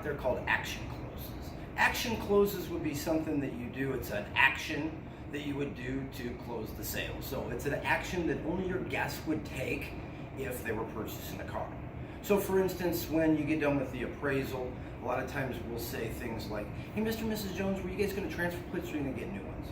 there called action closes. Action closes would be something that you do. It's an action that you would do to close the sale. So it's an action that only your guests would take if they were purchasing a car. So for instance, when you get done with the appraisal, a lot of times we'll say things like, hey, Mr. and Mrs. Jones, were you guys going to transfer plates or are you going to get new ones?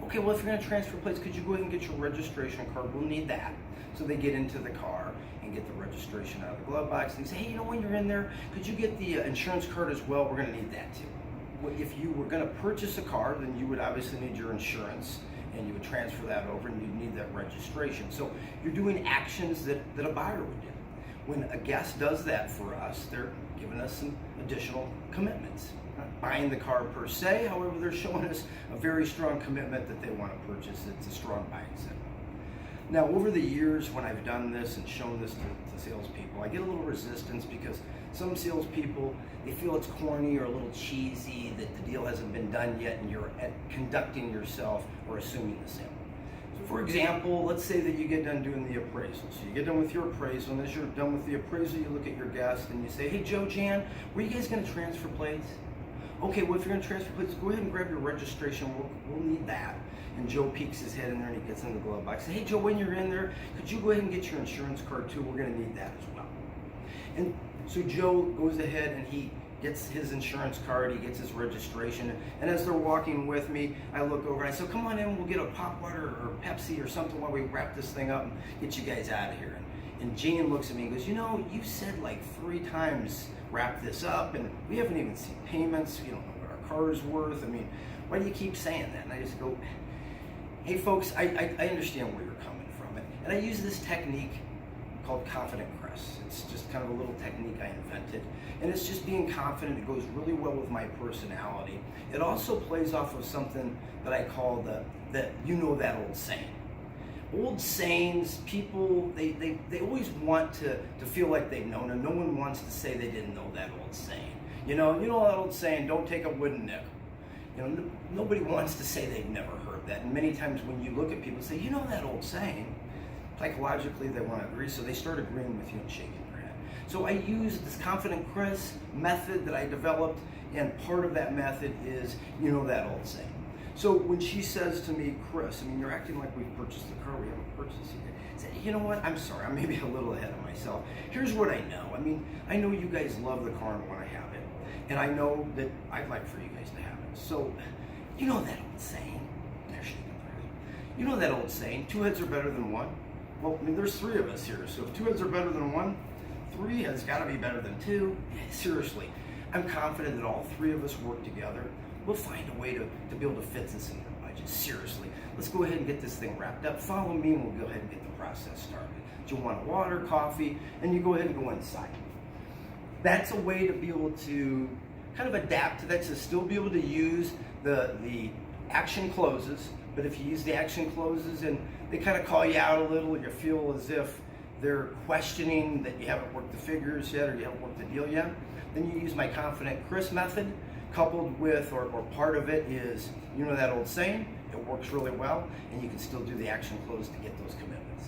Okay, well, if you're going to transfer plates, could you go ahead and get your registration card? We'll need that. So they get into the car and get the registration out of the glove box. And they say, hey, when you're in there, could you get the insurance card as well? We're going to need that too. If you were going to purchase a car, then you would obviously need your insurance and you would transfer that over and you'd need that registration. So you're doing actions that a buyer would do. When a guest does that for us, they're giving us some additional commitments. Not buying the car per se, however, they're showing us a very strong commitment that they want to purchase. It's a strong buying signal. Now, over the years, when I've done this and shown this to salespeople, I get a little resistance because some salespeople, they feel it's corny or a little cheesy, that the deal hasn't been done yet and you're conducting yourself or assuming the sale. So for example, let's say that you get done doing the appraisal. So you get done with your appraisal, and as you're done with the appraisal, you look at your guest and you say, hey, Joe, Jan, were you guys going to transfer plates? Okay, well, if you're going to transfer plates, go ahead and grab your registration. We'll need that. And Joe peeks his head in there and he gets in the glove box. Say, hey, Joe, when you're in there, could you go ahead and get your insurance card too? We're going to need that as well. And so Joe goes ahead and he gets his insurance card, he gets his registration, and as they're walking with me, I look over and I say, come on in, we'll get a pop water or Pepsi or something while we wrap this thing up and get you guys out of here. And Jane looks at me and goes, you said like 3 times wrap this up, and we haven't even seen payments, we don't know what our car is worth. I mean, why do you keep saying that? And I just go, hey folks, I understand where you're coming from. And I use this technique called confident Chris. It's just kind of a little technique I invented. And it's just being confident. It goes really well with my personality. It also plays off of something that I call that old saying. Old sayings, people, they always want to feel like they've known, and no one wants to say they didn't know that old saying. You know that old saying, don't take a wooden nickel. Nobody wants to say they've never heard that. And many times when you look at people and say, that old saying, psychologically they want to agree, so they start agreeing with you and shaking their head. So I use this confident Chris method that I developed, and part of that method is, that old saying. So when she says to me, Chris, you're acting like we've purchased the car, we haven't purchased it yet. I say, you know what, I'm sorry, I'm maybe a little ahead of myself. Here's what I know. I know you guys love the car and want to have it, and I know that I'd like for you guys to have it. So, that old saying, they're shaking their head. That old saying, 2 heads are better than 1. Well, there's 3 of us here, so if 2 heads are better than 1, 3 has got to be better than 2. Seriously, I'm confident that all 3 of us work together. We'll find a way to be able to fit this in your budget. Seriously, let's go ahead and get this thing wrapped up. Follow me and we'll go ahead and get the process started. Do you want water, coffee, and you go ahead and go inside. That's a way to be able to kind of adapt to that, to still be able to use the action closes, but if you use the action closes and they kind of call you out a little, you feel as if they're questioning that you haven't worked the figures yet or you haven't worked the deal yet, then you use my confident Chris method, coupled with, or part of it is, that old saying, it works really well, and you can still do the action close to get those commitments.